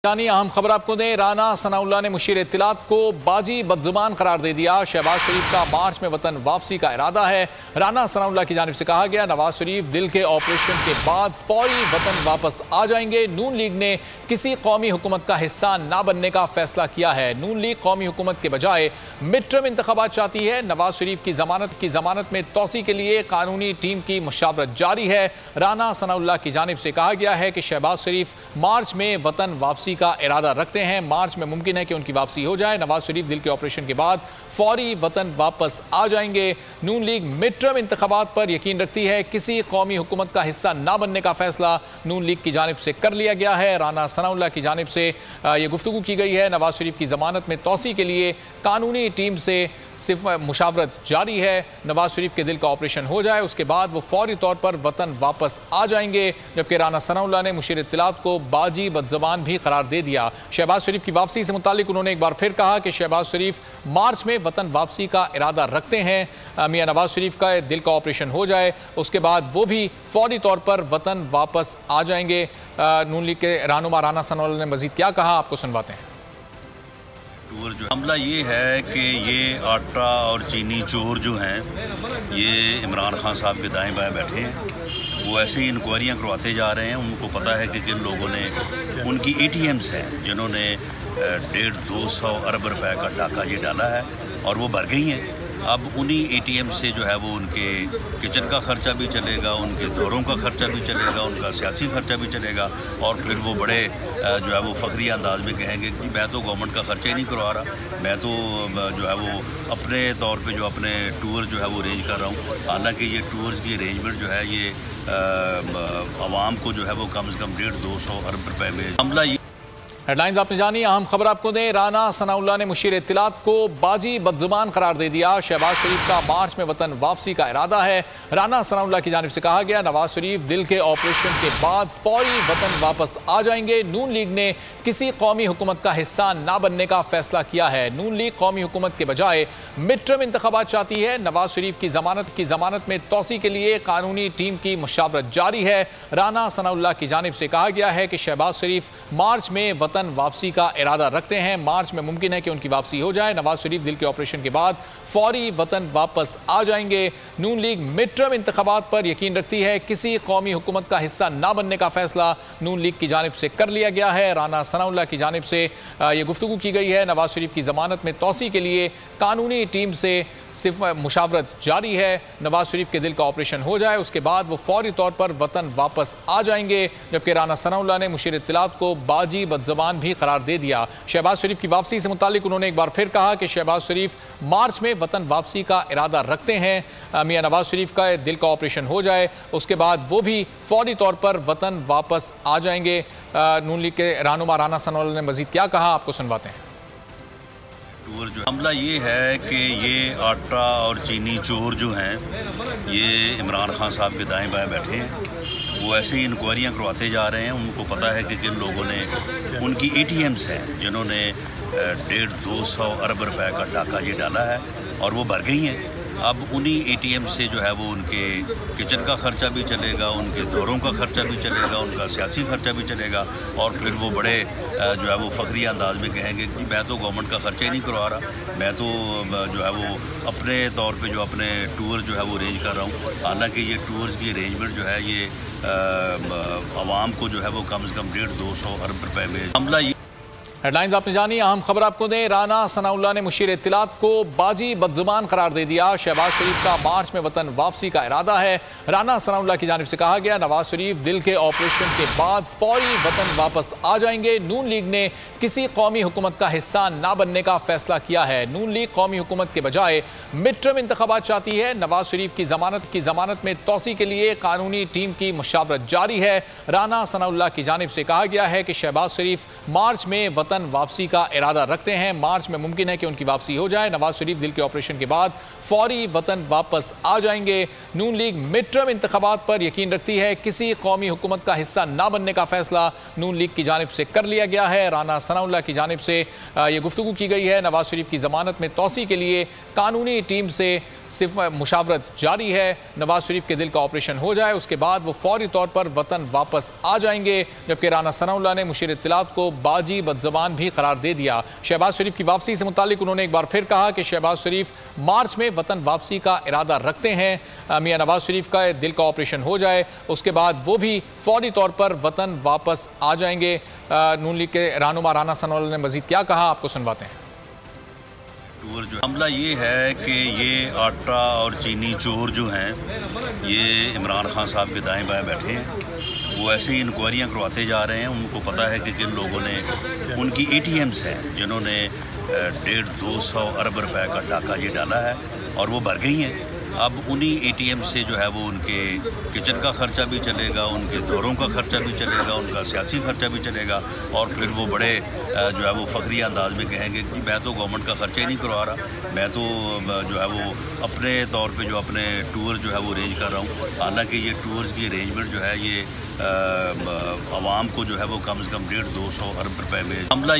जानी अहम खबर आपको दें। राना सनाउल्लाह ने मुशीर इत्तलात को बाजी बदजुबान करार दे दिया। शहबाज शरीफ का मार्च में वतन वापसी का इरादा है। राना सनाउल्लाह की जानिब से कहा गया, नवाज शरीफ दिल के ऑपरेशन के बाद फौरी वतन वापस आ जाएंगे। नून लीग ने किसी कौमी हुकूमत का हिस्सा ना बनने का फैसला किया है। नून लीग कौमी हुकूमत के बजाय मिड टर्म इंतखाबात चाहती है। नवाज शरीफ की जमानत में तोसी के लिए कानूनी टीम की मुशावरत जारी है। राना सनाउल्लाह की जानिब से कहा गया है कि शहबाज शरीफ मार्च में वतन वापसी का इरादा रखते हैं। मार्च में मुमकिन है कि उनकी वापसी हो जाए। नवाज शरीफ दिल के ऑपरेशन के बाद फौरी वतन वापस आ जाएंगे। नून लीग मिड टर्म इंतखाबात पर यकीन रखती है। किसी कौमी हुकूमत का हिस्सा ना बनने का फैसला नून लीग की जानिब से कर लिया गया है। राना सनाउल्लाह की जानिब से यह गुफ्तगू की गई है। नवाज शरीफ की जमानत में तोसी के लिए कानूनी टीम से सिर्फ मुशावरत जारी है। नवाज शरीफ के दिल का ऑपरेशन हो जाए उसके बाद वो फौरी तौर पर वतन वापस आ जाएंगे। जबकि राना सनाउल्लाह ने मुशीर इत्तलात को बाजी बदजुबान भी करार दे दिया। शहबाज शरीफ की वापसी से मुतालिक उन्होंने एक बार फिर कहा कि शहबाज शरीफ मार्च में वतन वापसी का इरादा रखते हैं। मियां नवाज शरीफ का दिल का ऑपरेशन हो जाए उसके बाद वो भी फौरी तौर पर वतन वापस आ जाएंगे। नून लीग के रहनुमा राना सनाउल्लाह ने मजीद क्या कहा, आपको सुनवाते हैं। जो मामला ये है कि ये आटा और चीनी चोर जो हैं ये इमरान खान साहब के दाएं बाएं बैठे हैं। वो ऐसे ही इंक्वायरियाँ करवाते जा रहे हैं। उनको पता है कि किन लोगों ने, उनकी ATMs हैं जिन्होंने 150-200 अरब रुपए का डाका ये डाला है और वो भर गई हैं। अब उन्हीं ATM से जो है वो उनके किचन का खर्चा भी चलेगा, उनके दौरों का खर्चा भी चलेगा, उनका सियासी खर्चा भी चलेगा। और फिर वो बड़े जो है वो फखरी अंदाज में कहेंगे कि मैं तो गवर्नमेंट का खर्चा ही नहीं करवा रहा, मैं तो जो है वो अपने तौर पे जो अपने टूर जो है वो अरेंज कर रहा हूँ। हालांकि ये टूर्स की अरेंजमेंट जो है ये आवाम को जो है वो कम से कम 150-200 अरब रुपए में मामला। हेडलाइंस आपने जानी। अहम खबर आपको दें। राना सनाउल्लाह ने मुशीर इत्तलात को बाजी बदजुबान करार दे दिया। शहबाज शरीफ का मार्च में वतन वापसी का इरादा है। राना सनाउल्लाह की जानिब से कहा गया, नवाज शरीफ दिल के ऑपरेशन के बाद फौरी वतन वापस आ जाएंगे। नून लीग ने किसी कौमी हुकूमत का हिस्सा ना बनने का फैसला किया है। नून लीग कौमी हुकूमत के बजाय मिड टर्म इंतखाबात चाहती है। नवाज शरीफ की जमानत में तोसी के लिए कानूनी टीम की मुशावरत जारी है। राना सनाउल्लाह की जानिब से कहा गया है कि शहबाज शरीफ मार्च में वतन वापसी का इरादा रखते हैं। मार्च में मुमकिन है कि उनकी वापसी हो जाए। नवाज शरीफ दिल के ऑपरेशन के बाद फौरी वतन वापस आ जाएंगे। नून लीग मिड टर्म इंतखाबात पर यकीन रखती है। किसी कौमी हुकूमत का हिस्सा ना बनने का फैसला नून लीग की जानिब से कर लिया गया है। राना सनाउल्लाह की जानिब से यह गुफ्तगू की गई है। नवाज शरीफ की जमानत में तोसी के लिए कानूनी टीम से सिर्फ मुशावरत जारी है। नवाज शरीफ के दिल का ऑपरेशन हो जाए उसके बाद वो फौरी तौर पर वतन वापस आ जाएंगे। जबकि राना सनाउल्लाह ने मुशीर इत्तलात को बाजी बदजुबान भी करार दे दिया। शहबाज शरीफ की वापसी से मुतालिक उन्होंने एक बार फिर कहा कि शहबाज शरीफ मार्च में वतन वापसी का इरादा रखते हैं। मियां नवाज शरीफ का दिल का ऑपरेशन हो जाए उसके बाद वो भी फौरी तौर पर वतन वापस आ जाएंगे। नून लीग के रहनुमा राना सनाउल्लाह ने मजीद क्या कहा, आपको सुनवाते हैं। जो मामला ये है कि ये आटा और चीनी चोर जो हैं ये इमरान खान साहब के दाएं बाएं बैठे हैं। वो ऐसे ही इंक्वायरियाँ करवाते जा रहे हैं। उनको पता है कि किन लोगों ने, उनकी ATMs हैं जिन्होंने 150-200 अरब रुपए का डाका ये डाला है और वो भर गई हैं। अब उन्हीं ATM से जो है वो उनके किचन का खर्चा भी चलेगा, उनके दौरों का खर्चा भी चलेगा, उनका सियासी खर्चा भी चलेगा। और फिर वो बड़े जो है वो फखरी अंदाज में कहेंगे कि मैं तो गवर्नमेंट का खर्चा ही नहीं करवा रहा, मैं तो जो है वो अपने तौर पे जो अपने टूर जो है वो अरेंज कर रहा हूँ। हालांकि ये टूर्स की अरेंजमेंट जो है ये आवाम को जो है वो कम से कम 150-200 अरब रुपए में मामला। हेडलाइंस आपने जानी। अहम खबर आपको दें। राना सनाउल्लाह ने मुशीर इत्तलात को बाजी बदजुबान करार दे दिया। शहबाज शरीफ का मार्च में वतन वापसी का इरादा है। राना सनाउल्लाह की जानिब से कहा गया, नवाज शरीफ दिल के ऑपरेशन के बाद फौरी वतन वापस आ जाएंगे। नून लीग ने किसी कौमी हुकूमत का हिस्सा ना बनने का फैसला किया है। नून लीग कौमी हुकूमत के बजाय मिड टर्म इंतखाबात चाहती है। नवाज शरीफ की जमानत में तोसी के लिए कानूनी टीम की मुशावरत जारी है। राना सनाउल्लाह की जानिब से कहा गया है कि शहबाज शरीफ मार्च में वतन वापसी का इरादा रखते हैं। मार्च में मुमकिन है कि उनकी वापसी हो जाए। नवाज शरीफ दिल के ऑपरेशन के बाद फौरी वतन वापस आ जाएंगे। नून लीग मिड टर्म इंतखाबात पर यकीन रखती है। किसी कौमी हुकूमत का हिस्सा ना बनने का फैसला नून लीग की जानिब से कर लिया गया है। राना सनाउल्लाह की जानिब से यह गुफ्तगू की गई है। नवाज शरीफ की जमानत में तोसी के लिए कानूनी टीम से सिर्फ मुशावरत जारी है। नवाज शरीफ के दिल का ऑपरेशन हो जाए उसके बाद वो फौरी तौर पर वतन वापस आ जाएंगे, जबकि राना सनाउल्लाह ने मुशीर इत्तलात को बाजी बदज़बान भी करार दे दिया। शहबाज शरीफ की वापसी से मुतालिक उन्होंने एक बार फिर कहा कि शहबाज शरीफ मार्च में वतन वापसी का इरादा रखते हैं। मियां नवाज शरीफ का दिल का ऑपरेशन हो जाए उसके बाद वो भी फौरी तौर पर वतन वापस आ जाएंगे। नून लीग के रहनुमा राना सनाउल्लाह ने मजीद क्या कहा, आपको सुनवाते हैं। जो मामला ये है कि ये आटा और चीनी चोर जो हैं ये इमरान खान साहब के दाएं बाएं बैठे हैं। वो ऐसे ही इंक्वायरियाँ करवाते जा रहे हैं। उनको पता है कि किन लोगों ने, उनकी ATMs हैं जिन्होंने 150-200 अरब रुपए का डाका ये डाला है और वो भर गई हैं। अब उन्हीं ATM से जो है वो उनके किचन का खर्चा भी चलेगा, उनके दौरों का खर्चा भी चलेगा, उनका सियासी खर्चा भी चलेगा और फिर वो बड़े जो है वो फखरी अंदाज में कहेंगे कि मैं तो गवर्नमेंट का खर्चा ही नहीं करवा रहा, मैं तो जो है वो अपने तौर पे जो अपने टूर जो है वो अरेंज कर रहा हूँ। हालांकि ये टूर्स की अरेंजमेंट जो है ये आवाम को जो है वो कम से कम 150-200 अरब रुपए में मामला